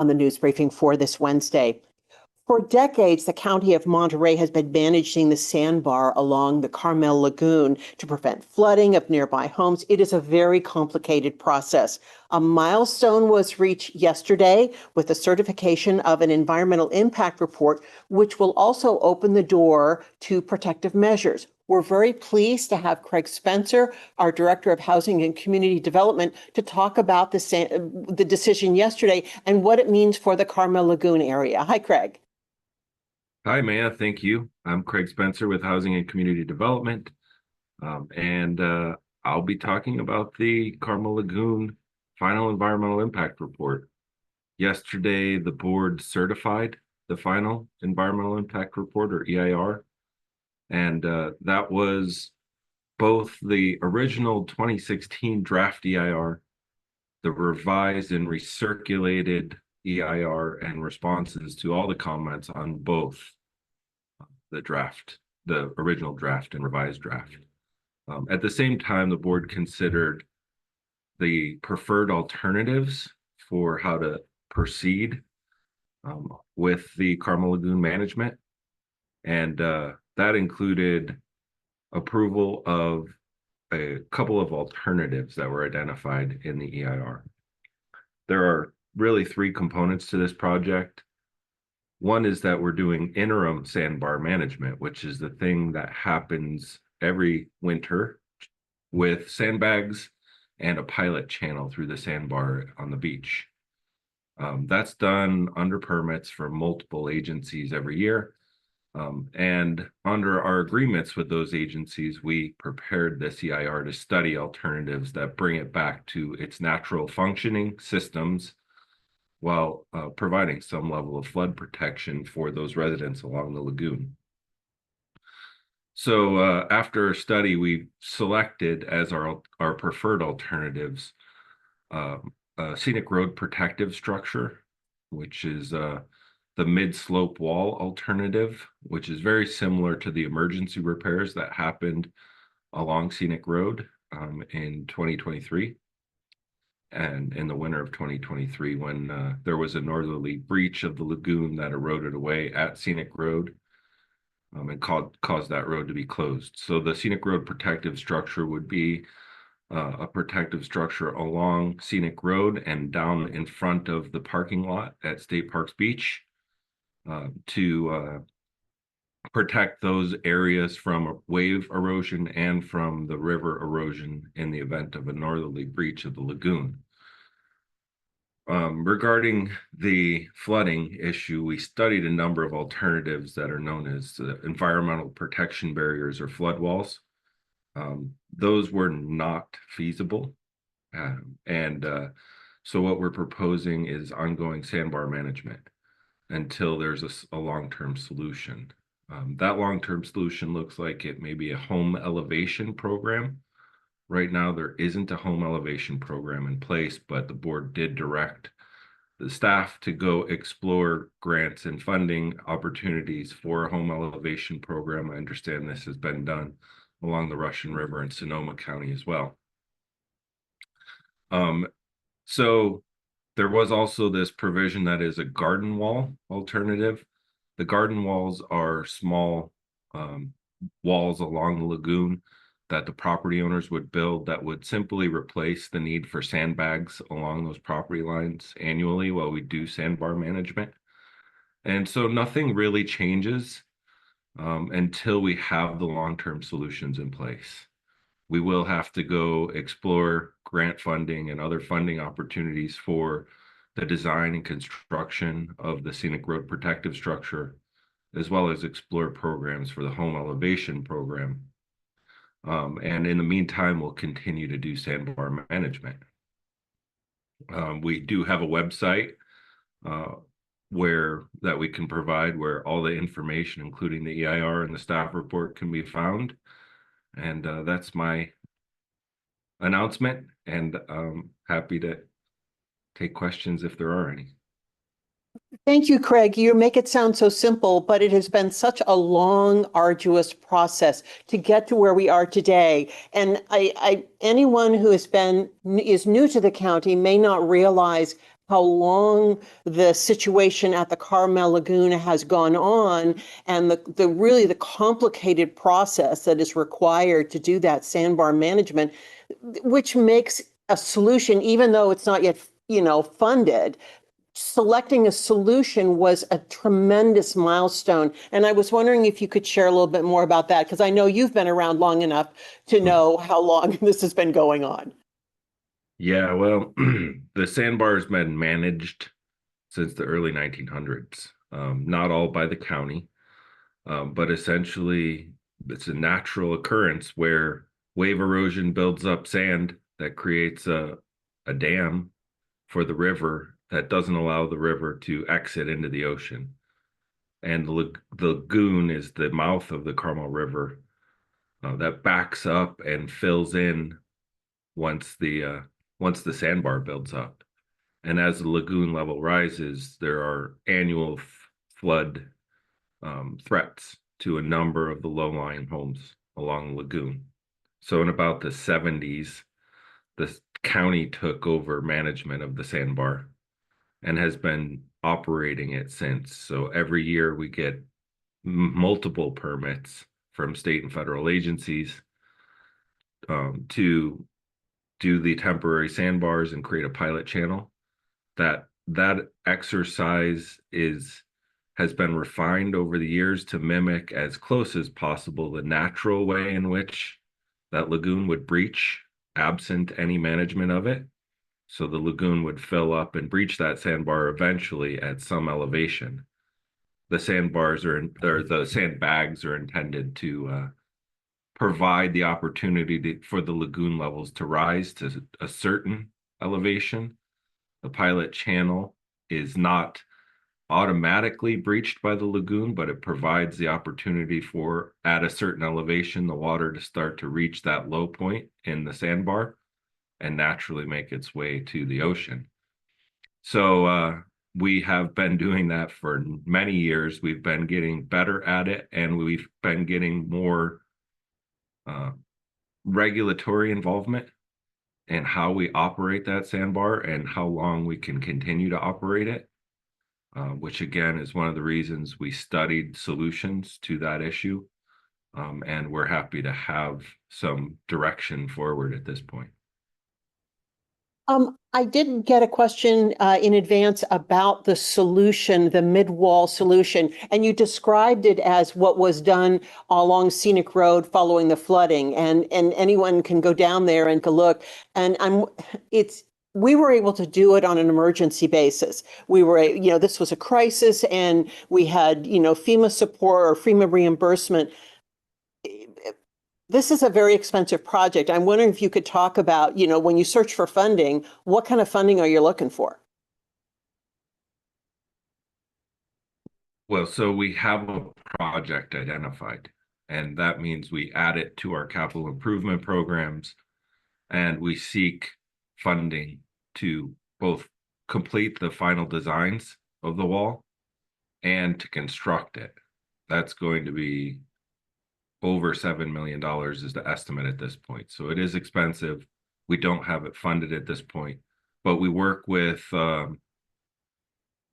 on the news briefing for this Wednesday. For decades, the County of Monterey has been managing the sandbar along the Carmel Lagoon to prevent flooding of nearby homes. It is a very complicated process. A milestone was reached yesterday with the certification of an environmental impact report, which will also open the door to protective measures. We're very pleased to have Craig Spencer, our Director of Housing and Community Development, to talk about the decision yesterday and what it means for the Carmel Lagoon area. Hi, Craig. Hi, Maya. Thank you. I'm Craig Spencer with Housing and Community Development, and I'll be talking about the Carmel Lagoon Final Environmental Impact Report. Yesterday, the board certified the Final Environmental Impact Report, or EIR, and that was both the original 2016 draft EIR, the revised and recirculated EIR, and responses to all the comments on both the draft, the original draft and revised draft. At the same time, the board considered the preferred alternatives for how to proceed with the Carmel Lagoon management. And that included approval of a couple of alternatives that were identified in the EIR. There are really three components to this project. One is that we're doing interim sandbar management, which is the thing that happens every winter with sandbags and a pilot channel through the sandbar on the beach. That's done under permits from multiple agencies every year. And under our agreements with those agencies, we prepared this EIR to study alternatives that bring it back to its natural functioning systems while providing some level of flood protection for those residents along the lagoon. So after a study, we selected as our preferred alternatives a scenic road protective structure, which is the mid-slope wall alternative, which is very similar to the emergency repairs that happened along Scenic Road in 2023. And in the winter of 2023, when there was a northerly breach of the lagoon that eroded away at Scenic Road and caused that road to be closed. So the Scenic Road protective structure would be a protective structure along Scenic Road and down in front of the parking lot at State Parks Beach to protect those areas from wave erosion and from the river erosion in the event of a northerly breach of the lagoon. Regarding the flooding issue, we studied a number of alternatives that are known as environmental protection barriers or flood walls. Those were not feasible. So what we're proposing is ongoing sandbar management until there's a long-term solution. That long-term solution looks like it may be a home elevation program. Right now, there isn't a home elevation program in place, but the board did direct the staff to go explore grants and funding opportunities for a home elevation program. I understand this has been done along the Russian River in Sonoma County as well. So there was also this provision that is a garden wall alternative. The garden walls are small walls along the lagoon that the property owners would build that would simply replace the need for sandbags along those property lines annually while we do sandbar management. And so nothing really changes until we have the long-term solutions in place. We will have to go explore grant funding and other funding opportunities for the design and construction of the scenic road protective structure, as well as explore programs for the home elevation program. And in the meantime, we'll continue to do sandbar management. We do have a website that we can provide where all the information, including the EIR and the staff report, can be found. And that's my announcement, and happy to take questions if there are any. Thank you, Craig. You make it sound so simple, but it has been such a long, arduous process to get to where we are today. And anyone who is new to the county may not realize how long the situation at the Carmel Lagoon has gone on and the really the complicated process that is required to do that sandbar management, which makes a solution, even though it's not yet, funded, selecting a solution was a tremendous milestone. And I was wondering if you could share a little bit more about that, because I know you've been around long enough to know how long this has been going on. Yeah, well, the sandbar has been managed since the early 1900s. Not all by the county, but essentially it's a natural occurrence where wave erosion builds up sand that creates a dam for the river that doesn't allow the river to exit into the ocean. And the lagoon is the mouth of the Carmel River that backs up and fills in once the sandbar builds up. And as the lagoon level rises, there are annual flood threats to a number of the low-lying homes along the lagoon. So in about the 70s, the county took over management of the sandbar and has been operating it since. So every year we get multiple permits from state and federal agencies to do the temporary sandbars and create a pilot channel. That exercise has been refined over the years to mimic as close as possible the natural way in which that lagoon would breach absent any management of it. So the lagoon would fill up and breach that sandbar eventually at some elevation. The the sandbags are intended to provide the opportunity for the lagoon levels to rise to a certain elevation. The pilot channel is not automatically breached by the lagoon, but it provides the opportunity for, at a certain elevation, the water to start to reach that low point in the sandbar and naturally make its way to the ocean. So we have been doing that for many years. We've been getting better at it, and we've been getting more regulatory involvement in how we operate that sandbar and how long we can continue to operate it, which again is one of the reasons we studied solutions to that issue. And we're happy to have some direction forward at this point. I did get a question in advance about the solution, the mid-wall solution, and you described it as what was done along Scenic Road following the flooding, and anyone can go down there and go look. And we were able to do it on an emergency basis. We were, this was a crisis, and we had, FEMA support or FEMA reimbursement. This is a very expensive project. I'm wondering if you could talk about, when you search for funding, what kind of funding are you looking for? Well, so we have a project identified, and that means we add it to our capital improvement programs, and we seek funding to both complete the final designs of the wall and to construct it. That's going to be over $7 million is the estimate at this point. So it is expensive. We don't have it funded at this point, but we work with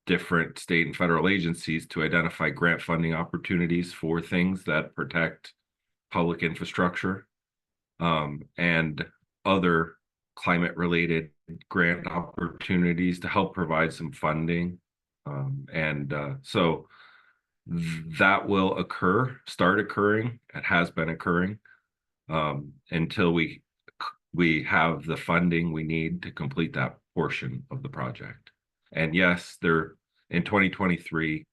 different state and federal agencies to identify grant funding opportunities for things that protect public infrastructure, and other climate related grant opportunities to help provide some funding. So that will start occurring. It has been occurring until we have the funding we need to complete that portion of the project. And yes, in 2023.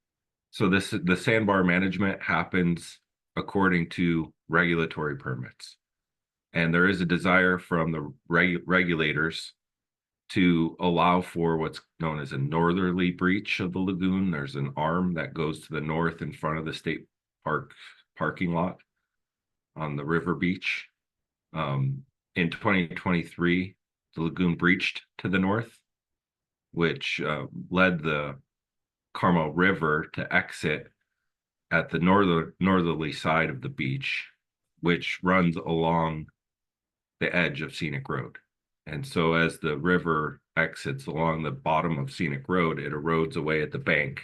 So the sandbar management happens according to regulatory permits. And there is a desire from the regulators to allow for what's known as a northerly breach of the lagoon. There's an arm that goes to the north in front of the state park parking lot on the river beach. In 2023, the lagoon breached to the north, which led the Carmel River to exit at the northerly side of the beach, which runs along the edge of Scenic Road. And so as the river exits along the bottom of Scenic Road, it erodes away at the bank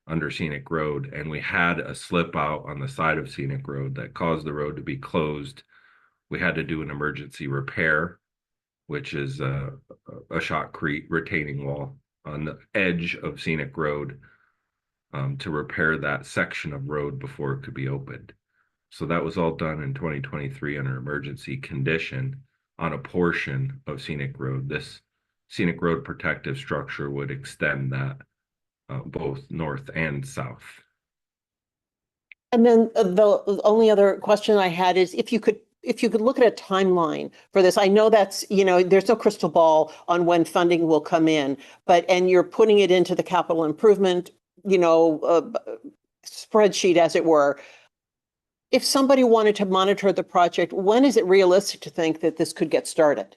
under Scenic Road. And we had a slip out on the side of Scenic Road that caused the road to be closed. We had to do an emergency repair, which is a shotcrete retaining wall on the edge of Scenic Road, to repair that section of road before it could be opened. So that was all done in 2023 under emergency condition on a portion of Scenic Road. This Scenic Road protective structure would extend that both north and south. And then the only other question I had is if you could look at a timeline for this. I know that's, there's no crystal ball on when funding will come in, and you're putting it into the capital improvement, spreadsheet, as it were. If somebody wanted to monitor the project, when is it realistic to think that this could get started?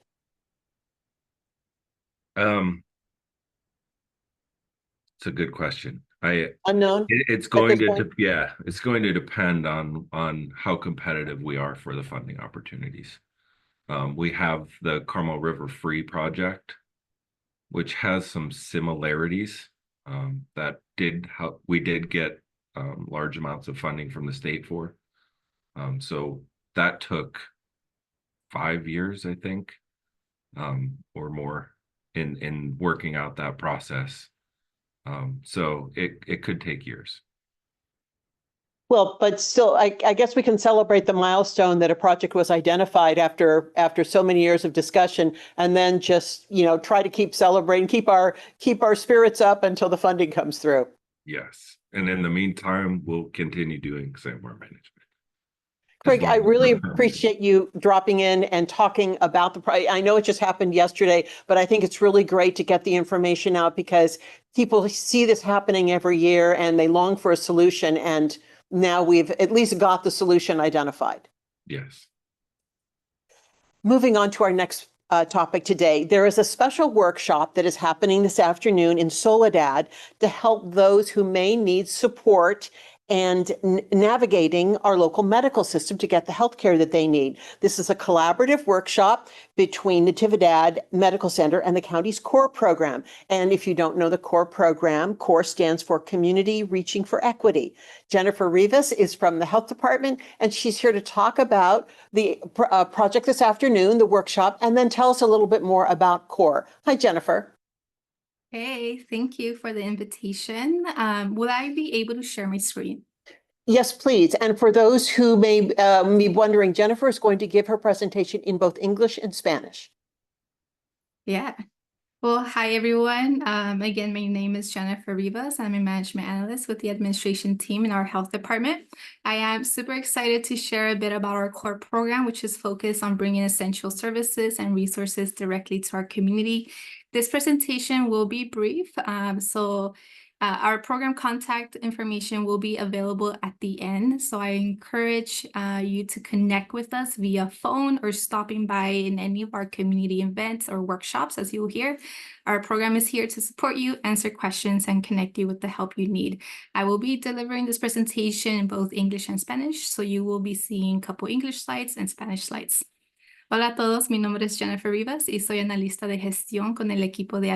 It's a good question. Unknown? It's going to depend on how competitive we are for the funding opportunities. We have the Carmel River Free project, which has some similarities that we did get large amounts of funding from the state for. So that took 5 years, I think, or more in working out that process. So it could take years. Well, but still, I guess we can celebrate the milestone that a project was identified after so many years of discussion, and then just try to keep celebrating, keep our spirits up until the funding comes through. Yes, and in the meantime, we'll continue doing Sandbar management. Craig, I really appreciate you dropping in and talking about the project. I know it just happened yesterday, but I think it's really great to get the information out because people see this happening every year and they long for a solution. And now we've at least got the solution identified. Yes. Moving on to our next topic today, there is a special workshop that is happening this afternoon in Soledad to help those who may need support and navigating our local medical system to get the health care that they need. This is a collaborative workshop between Natividad Medical Center and the county's CORE program. And if you don't know the CORE program, CORE stands for Community Reaching for Equity. Jennifer Rivas is from the health department, and she's here to talk about the project this afternoon, the workshop, and then tell us a little bit more about CORE. Hi, Jennifer. Hey, thank you for the invitation. Will I be able to share my screen? Yes, please. And for those who may be wondering, Jennifer is going to give her presentation in both English and Spanish. Yeah. Well, hi, everyone. Again, my name is Jennifer Rivas. I'm a management analyst with the administration team in our health department. I am super excited to share a bit about our CORE program, which is focused on bringing essential services and resources directly to our community. This presentation will be brief, our program contact information will be available at the end. So I encourage you to connect with us via phone or stopping by in any of our community events or workshops, as you'll hear. Our program is here to support you, answer questions, and connect you with the help you need. I will be delivering this presentation in both English and Spanish, so you will be seeing a couple English slides and Spanish slides. Hola a todos, mi nombre es Jennifer Rivas y soy analista de gestión con el equipo de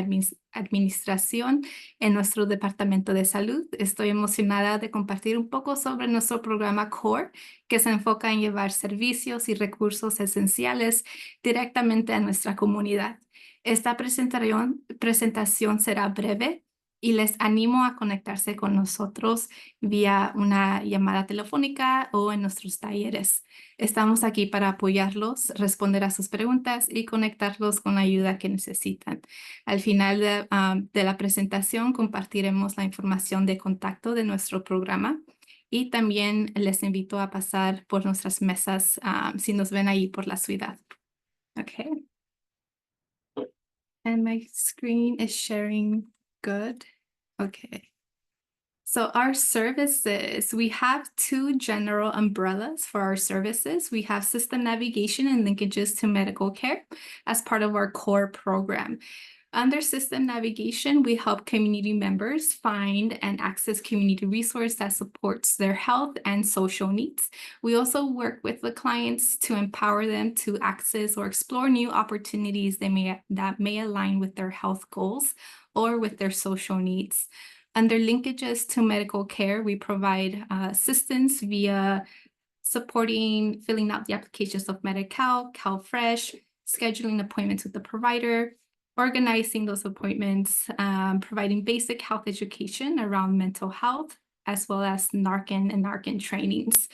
administración en nuestro departamento de salud. Estoy emocionada de compartir un poco sobre nuestro programa CORE, que se enfoca en llevar servicios y recursos esenciales directamente a nuestra comunidad. Esta presentación será breve y les animo a conectarse con nosotros vía una llamada telefónica o en nuestros talleres. Estamos aquí para apoyarlos, responder a sus preguntas y conectarlos con la ayuda que necesitan. Al final de la presentación compartiremos la información de contacto de nuestro programa y también les invito a pasar por nuestras mesas si nos ven ahí por la ciudad. Okay. And my screen is sharing good. Okay. So our services, we have two general umbrellas for our services. We have system navigation and linkages to medical care as part of our CORE program. Under system navigation, we help community members find and access community resource that supports their health and social needs. We also work with the clients to empower them to access or explore new opportunities that may align with their health goals or with their social needs. Under linkages to medical care, we provide assistance via supporting filling out the applications of Medi-Cal, CalFresh, scheduling appointments with the provider, organizing those appointments, providing basic health education around mental health, as well as Narcan and Narcan trainings.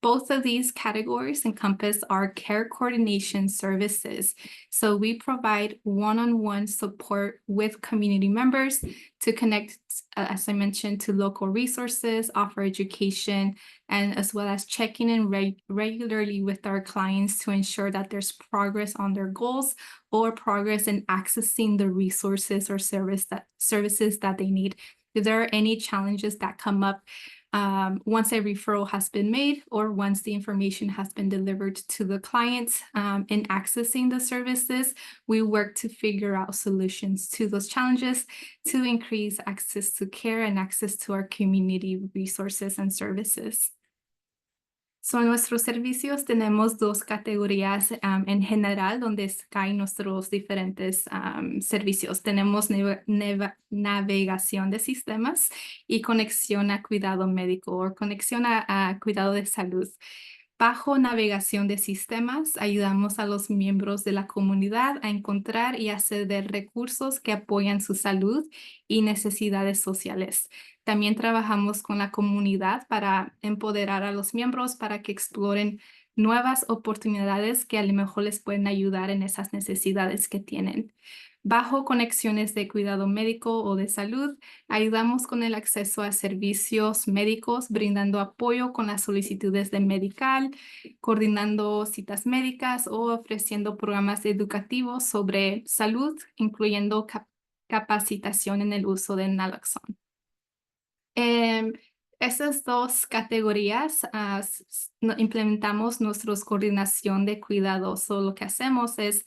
Both of these categories encompass our care coordination services. So we provide one-on-one support with community members to connect, as I mentioned, to local resources, offer education, and as well as checking in regularly with our clients to ensure that there's progress on their goals or progress in accessing the resources or services that they need. If there are any challenges that come up once a referral has been made or once the information has been delivered to the clients in accessing the services, we work to figure out solutions to those challenges to increase access to care and access to our community resources and services. So en nuestros servicios tenemos dos categorías en general donde caen nuestros diferentes servicios. Tenemos navegación de sistemas y conexión a cuidado médico o conexión a cuidado de salud. Bajo navegación de sistemas, ayudamos a los miembros de la comunidad a encontrar y acceder recursos que apoyan su salud y necesidades sociales. También trabajamos con la comunidad para empoderar a los miembros para que exploren nuevas oportunidades que a lo mejor les pueden ayudar en esas necesidades que tienen. Bajo conexiones de cuidado médico o de salud, ayudamos con el acceso a servicios médicos, brindando apoyo con las solicitudes de Medi-Cal, coordinando citas médicas o ofreciendo programas educativos sobre salud, incluyendo capacitación en el uso de naloxone. Esas dos categorías implementamos nuestra coordinación de cuidados. Lo que hacemos es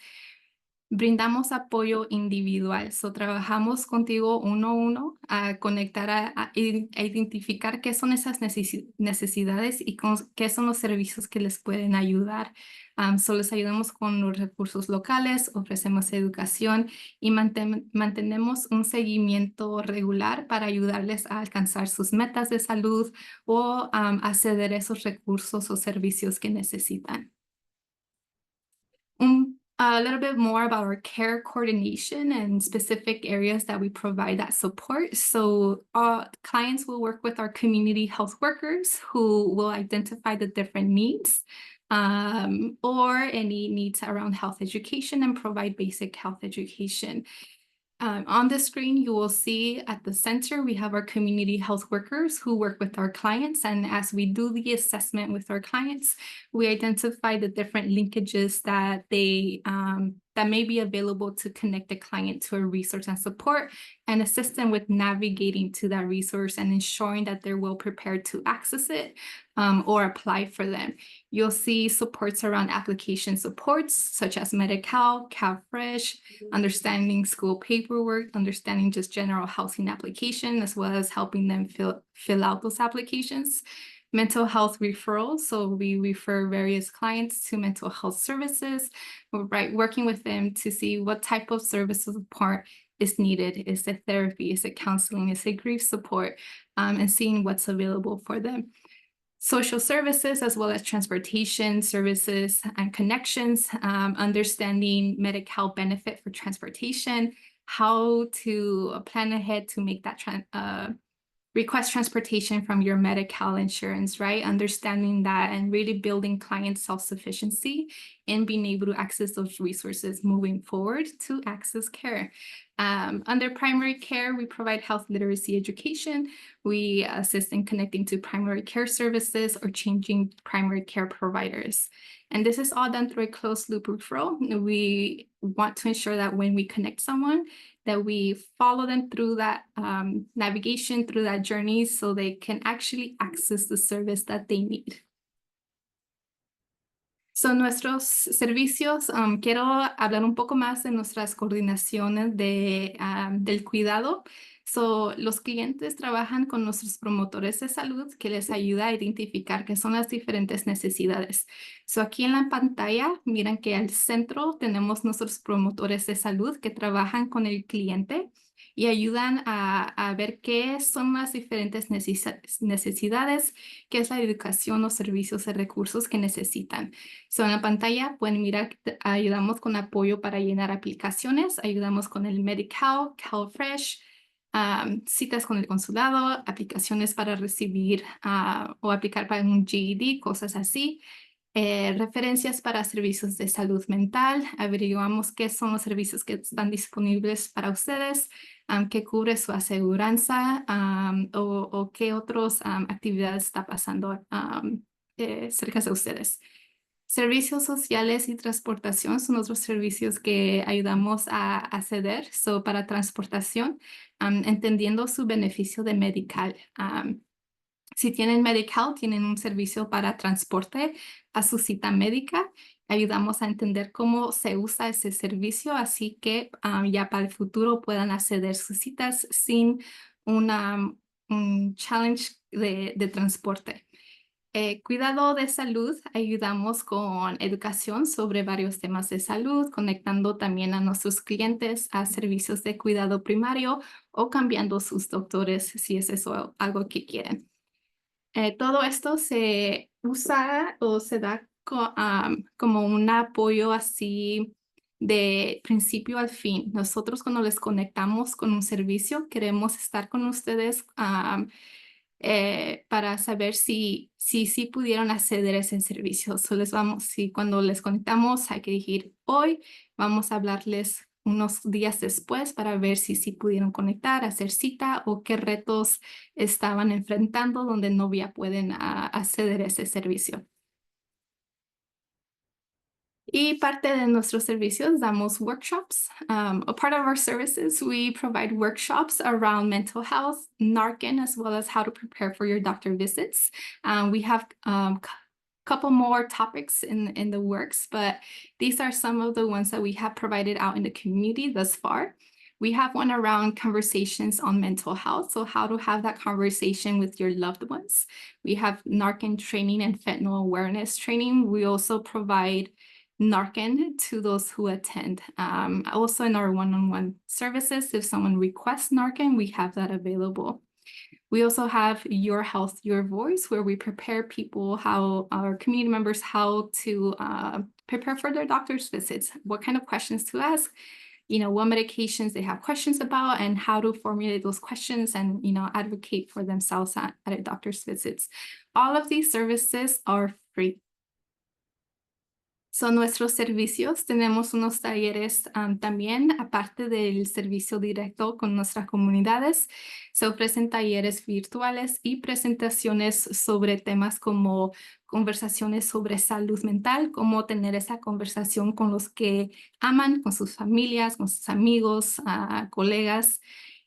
brindamos apoyo individual. Trabajamos contigo uno a uno a conectar, a identificar qué son esas necesidades y qué son los servicios que les pueden ayudar. Les ayudamos con los recursos locales, ofrecemos educación y mantenemos un seguimiento regular para ayudarles a alcanzar sus metas de salud o acceder a esos recursos o servicios que necesitan. A little bit more about our care coordination and specific areas that we provide that support. So clients will work with our community health workers who will identify the different needs or any needs around health education and provide basic health education. On the screen, you will see at the center, we have our community health workers who work with our clients. And as we do the assessment with our clients, we identify the different linkages that that may be available to connect the client to a resource and support and assist them with navigating to that resource and ensuring that they're well prepared to access it or apply for them. You'll see supports around application supports such as Medi-Cal, CalFresh, understanding school paperwork, understanding just general housing application, as well as helping them fill out those applications. Mental health referrals. So we refer various clients to mental health services, right? Working with them to see what type of services support is needed. Is it therapy? Is it counseling? Is it grief support? And seeing what's available for them. Social services, as well as transportation services and connections, understanding Medi-Cal benefit for transportation, how to plan ahead to make that request transportation from your Medi-Cal insurance, right? Understanding that and really building client self-sufficiency and being able to access those resources moving forward to access care. Under primary care, we provide health literacy education. We assist in connecting to primary care services or changing primary care providers. And this is all done through a closed loop referral. We want to ensure that when we connect someone, that we follow them through that navigation, through that journey, so they can actually access the service that they need. Son nuestros servicios. Quiero hablar un poco más de nuestras coordinaciones del cuidado. Los clientes trabajan con nuestros promotores de salud que les ayuda a identificar qué son las diferentes necesidades. Aquí en la pantalla, miren que al centro tenemos nuestros promotores de salud que trabajan con el cliente y ayudan a ver qué son las diferentes necesidades, qué es la educación o servicios y recursos que necesitan. En la pantalla pueden mirar que ayudamos con apoyo para llenar aplicaciones, ayudamos con el Medi-Cal, CalFresh, citas con el consulado, aplicaciones para recibir o aplicar para un GED, cosas así. Referencias para servicios de salud mental, averiguamos qué son los servicios que están disponibles para ustedes, qué cubre su aseguranza o qué otras actividades está pasando cerca de ustedes. Servicios sociales y transportación son otros servicios que ayudamos a acceder. Para transportación, entendiendo su beneficio de medical. Si tienen Medi-Cal, tienen un servicio para transporte a su cita médica. Ayudamos a entender cómo se usa ese servicio, así que ya para el futuro puedan acceder a sus citas sin un challenge de transporte. Cuidado de salud, ayudamos con educación sobre varios temas de salud, conectando también a nuestros clientes a servicios de cuidado primario o cambiando sus doctores si es eso algo que quieren. Todo esto se usa o se da como un apoyo así de principio al fin. Nosotros cuando les conectamos con un servicio, queremos estar con ustedes para saber si pudieron acceder a ese servicio. Cuando les conectamos hay que decir hoy, vamos a hablarles unos días después para ver si pudieron conectar, hacer cita o qué retos estaban enfrentando donde no ya pueden acceder a ese servicio. Y parte de nuestros servicios damos workshops. A part of our services, we provide workshops around mental health, Narcan, as well as how to prepare for your doctor visits. We have couple more topics in the works, but these are some of the ones that we have provided out in the community thus far. We have one around conversations on mental health, so how to have that conversation with your loved ones. We have Narcan training and fentanyl awareness training. We also provide Narcan to those who attend. Also in our one-on-one services, if someone requests Narcan, we have that available. We also have Your Health, Your Voice, where we prepare people, our community members, how to prepare for their doctor's visits, what kind of questions to ask, what medications they have questions about, and how to formulate those questions and, advocate for themselves at a doctor's visits. All of these services are free. Son nuestros servicios. Tenemos unos talleres también, aparte del servicio directo con nuestras comunidades. Se ofrecen talleres virtuales y presentaciones sobre temas como conversaciones sobre salud mental, cómo tener esa conversación con los que aman, con sus familias, con sus amigos, colegas.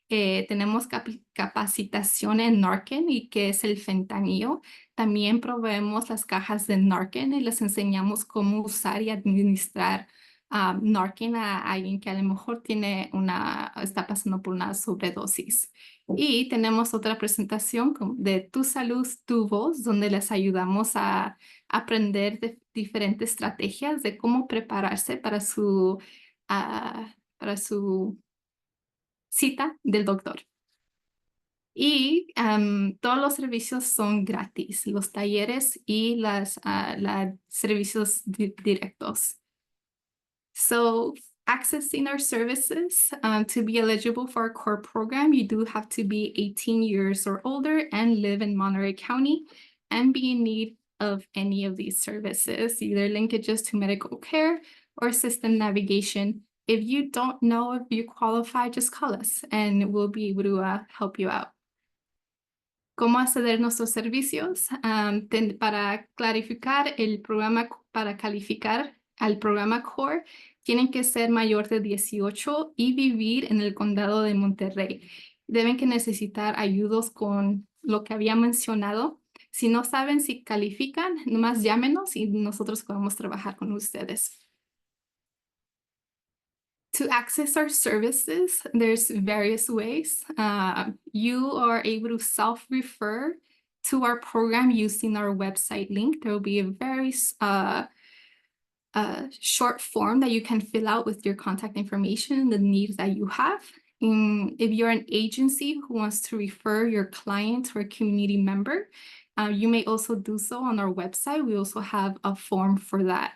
Tenemos capacitación en Narcan y qué es el fentanilo. También proveemos las cajas de Narcan y les enseñamos cómo usar y administrar Narcan a alguien que a lo mejor está pasando por una sobredosis. Y tenemos otra presentación de Tu Salud, Tu Voz, donde les ayudamos a aprender de diferentes estrategias de cómo prepararse para su cita del doctor. Y todos los servicios son gratis, los talleres y los servicios directos. So accessing our services, to be eligible for our CORE program, you do have to be 18 years or older and live in Monterey County and be in need of any of these services, either linkages to medical care or system navigation. If you don't know if you qualify, just call us and we'll be able to help you out. ¿Cómo acceder a nuestros servicios? Para clarificar el programa, para calificar al programa CORE, tienen que ser mayor de 18 y vivir en el condado de Monterrey. Deben que necesitar ayudas con lo que había mencionado. Si no saben si califican, nomás llámenos y nosotros podemos trabajar con ustedes. To access our services, there's various ways. You are able to self-refer to our program using our website link. There will be a very short form that you can fill out with your contact information and the needs that you have. If you're an agency who wants to refer your client or a community member, you may also do so on our website. We also have a form for that.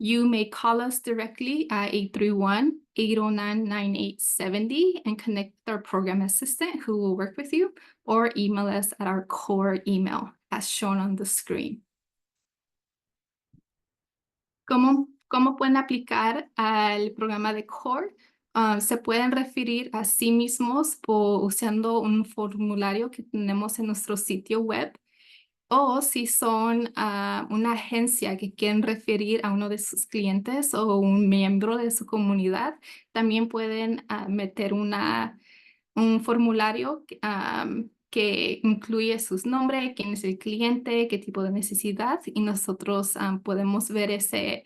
You may call us directly at 831-809-9870 and connect with our program assistant who will work with you, or email us at our core email as shown on the screen. ¿Cómo pueden aplicar al programa de CORE? Se pueden referir a sí mismos usando un formulario que tenemos en nuestro sitio web. O si son una agencia que quieren referir a uno de sus clientes o un miembro de su comunidad, también pueden meter un formulario que incluye sus nombres, quién es el cliente, qué tipo de necesidad, y nosotros podemos ver ese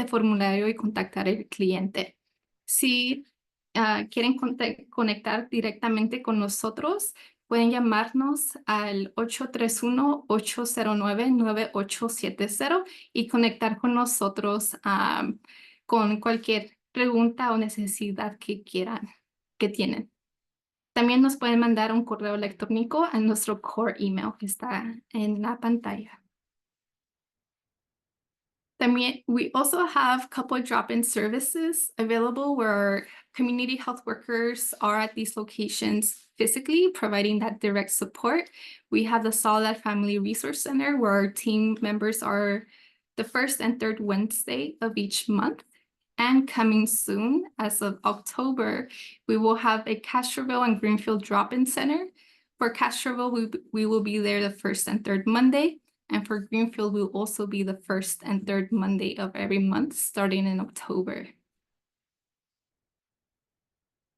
formulario y contactar al cliente. Si quieren conectar directamente con nosotros, pueden llamarnos al 831-809-9870 y conectar con nosotros con cualquier pregunta o necesidad que tienen. También nos pueden mandar un correo electrónico a nuestro core email que está en la pantalla. También, we also have a couple of drop-in services available where community health workers are at these locations physically providing that direct support. We have the Soledad Family Resource Center where our team members are the first and third Wednesday of each month. And coming soon, as of October, we will have a Castroville and Greenfield drop-in center. For Castroville, we will be there the first and third Monday. And for Greenfield, we'll also be the first and third Monday of every month, starting in October.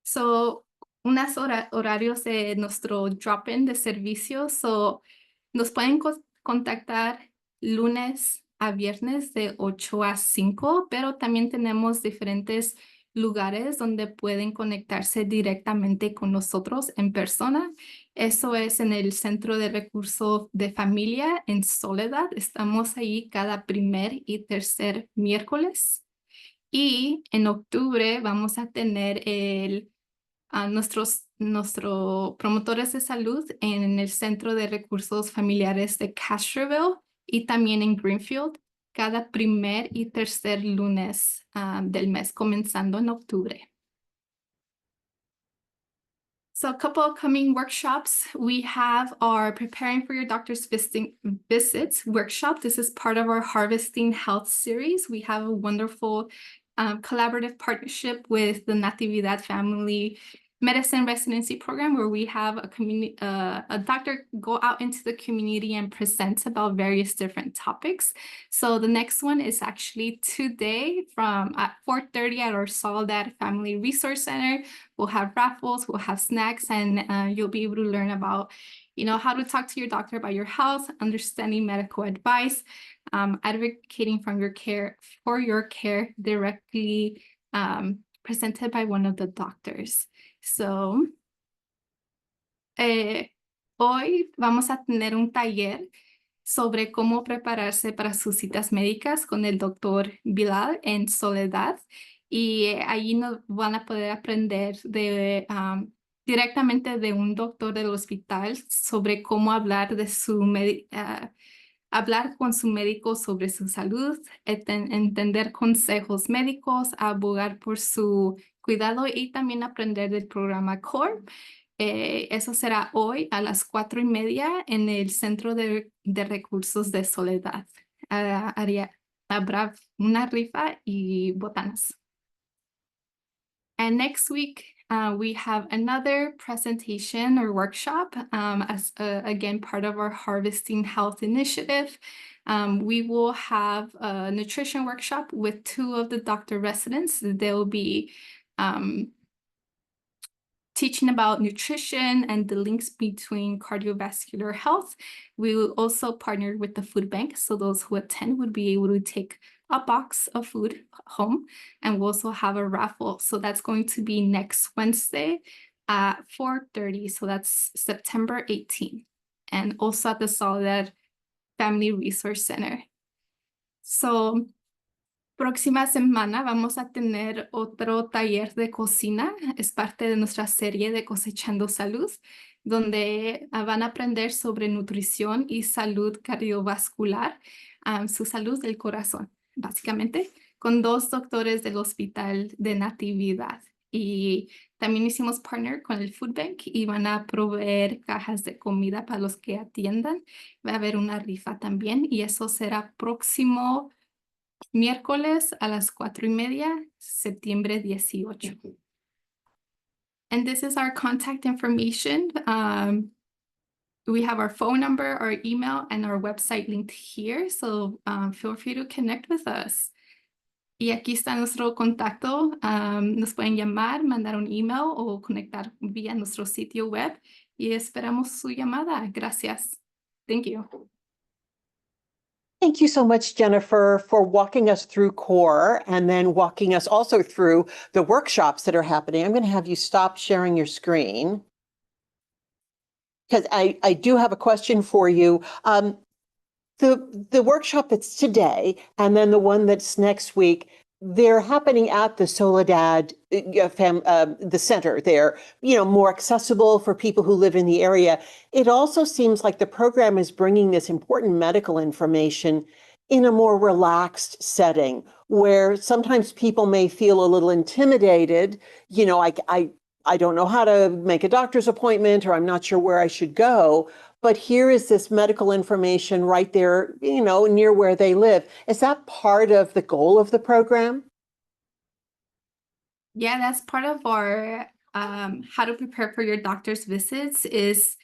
So, unos horarios de nuestro drop-in de servicios. So, nos pueden contactar lunes a viernes de 8 a 5, pero también tenemos diferentes lugares donde pueden conectarse directamente con nosotros en persona. Eso es en el Centro de Recursos de Familia en Soledad. Estamos ahí cada primer y tercer miércoles. Y en octubre vamos a tener nuestros promotores de salud en el Centro de Recursos Familiares de Castroville y también en Greenfield cada primer y tercer lunes del mes, comenzando en octubre. So a couple of coming workshops. We have our Preparing for Your Doctor's Visits workshop. This is part of our Harvesting Health series. We have a wonderful collaborative partnership with the Natividad Family Medicine Residency Program, where we have a doctor go out into the community and present about various different topics. So the next one is actually today at 4:30 at our Soledad Family Resource Center. We'll have raffles, we'll have snacks, and you'll be able to learn about, how to talk to your doctor about your health, understanding medical advice, advocating for your care directly presented by one of the doctors. So, hoy vamos a tener un taller sobre cómo prepararse para sus citas médicas con el doctor Bilal en Soledad. Y allí nos van a poder aprender directamente de un doctor del hospital sobre cómo hablar hablar con su médico sobre su salud, entender consejos médicos, abogar por su cuidado y también aprender del programa CORE. Eso será hoy a las 4:30 en el Centro de Recursos de Soledad. Habrá una rifa y botanas. And next week, we have another presentation or workshop as again part of our Harvesting Health initiative. We will have a nutrition workshop with 2 of the doctor residents. They'll be teaching about nutrition and the links between cardiovascular health. We will also partner with the food bank, so those who attend would be able to take a box of food home, and we'll also have a raffle. So that's going to be next Wednesday at 4:30. So that's September 18th, and also at the Soledad Family Resource Center. So próxima semana vamos a tener otro taller de cocina. Es parte de nuestra serie de Cosechando Salud, donde van a aprender sobre nutrición y salud cardiovascular, su salud del corazón, básicamente, con 2 doctores del Hospital de Natividad. Y también hicimos partner con el Food Bank y van a proveer cajas de comida para los que atiendan. Va a haber una rifa también, y eso será próximo miércoles a las 4:30, septiembre 18. And this is our contact information. We have our phone number, our email, and our website linked here. So feel free to connect with us. Y aquí está nuestro contacto. Nos pueden llamar, mandar un email o conectar vía nuestro sitio web. Y esperamos su llamada. Gracias. Thank you. Thank you so much, Jennifer, for walking us through CORE and then walking us also through the workshops that are happening. I'm going to have you stop sharing your screen because I do have a question for you. The workshop that's today and then the one that's next week, they're happening at the Soledad, the center there, more accessible for people who live in the area. It also seems like the program is bringing this important medical information in a more relaxed setting where sometimes people may feel a little intimidated. I don't know how to make a doctor's appointment, or I'm not sure where I should go. But here is this medical information right there, near where they live. Is that part of the goal of the program? Yeah, that's part of our how to prepare for your doctor's visits. Is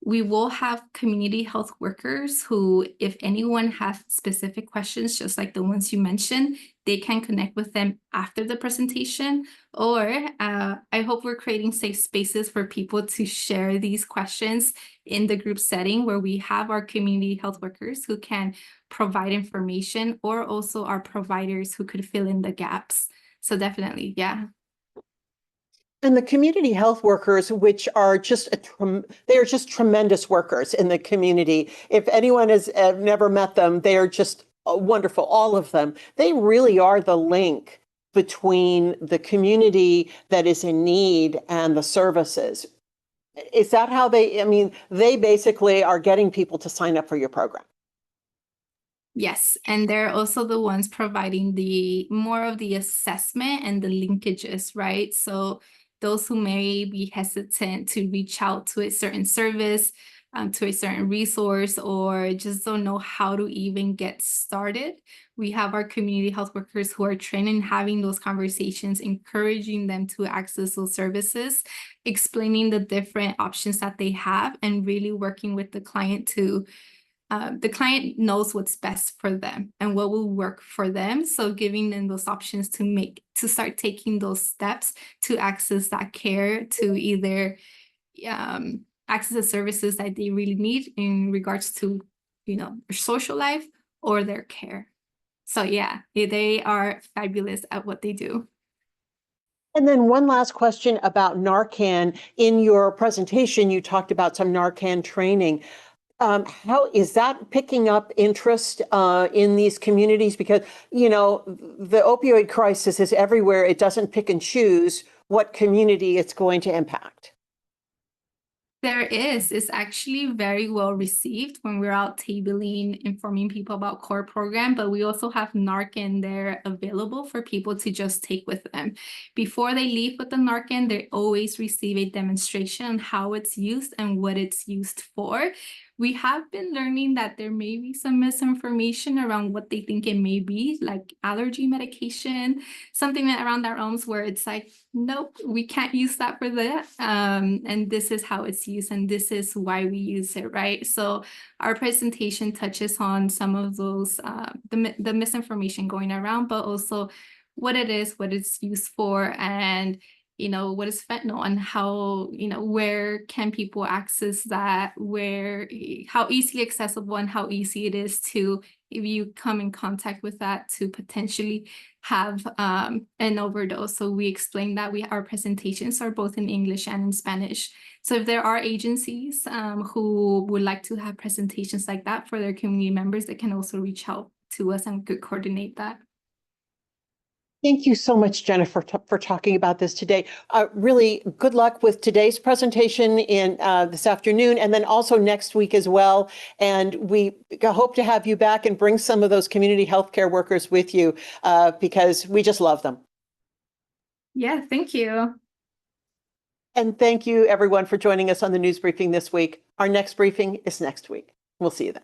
we will have community health workers who, if anyone has specific questions, just like the ones you mentioned, they can connect with them after the presentation. Or I hope we're creating safe spaces for people to share these questions in the group setting where we have our community health workers who can provide information, or also our providers who could fill in the gaps. So definitely, yeah. And the community health workers, which are they are just tremendous workers in the community. If anyone has never met them, they are just wonderful, all of them. They really are the link between the community that is in need and the services. Is that how they basically are getting people to sign up for your program? Yes, and they're also the ones providing the more of the assessment and the linkages, right? So those who may be hesitant to reach out to a certain service, to a certain resource, or just don't know how to even get started, we have our community health workers who are trained in having those conversations, encouraging them to access those services, explaining the different options that they have, and really working with the client to the client knows what's best for them and what will work for them. So giving them those options to start taking those steps to access that care, to either access the services that they really need in regards to, their social life or their care. So yeah, they are fabulous at what they do. And then one last question about Narcan. In your presentation, you talked about some Narcan training. How is that picking up interest in these communities? Because, the opioid crisis is everywhere. It doesn't pick and choose what community it's going to impact. It's actually very well received when we're out tabling, informing people about CORE program, but we also have Narcan there available for people to just take with them. Before they leave with the Narcan, they always receive a demonstration on how it's used and what it's used for. We have been learning that there may be some misinformation around what they think it may be, like allergy medication, something around that realms where it's like, nope, we can't use that for that. And this is how it's used, and this is why we use it, right? So our presentation touches on some of those, the misinformation going around, but also what it is, what it's used for, and what is fentanyl and how, where can people access that, how easily accessible and how easy it is to, if you come in contact with that, to potentially have an overdose. So we explain that our presentations are both in English and in Spanish. So if there are agencies who would like to have presentations like that for their community members, they can also reach out to us and could coordinate that. Thank you so much, Jennifer, for talking about this today. Really good luck with today's presentation in this afternoon, and then also next week as well. And we hope to have you back and bring some of those community healthcare workers with you because we just love them. Yeah, thank you. And thank you, everyone, for joining us on the news briefing this week. Our next briefing is next week. We'll see you then.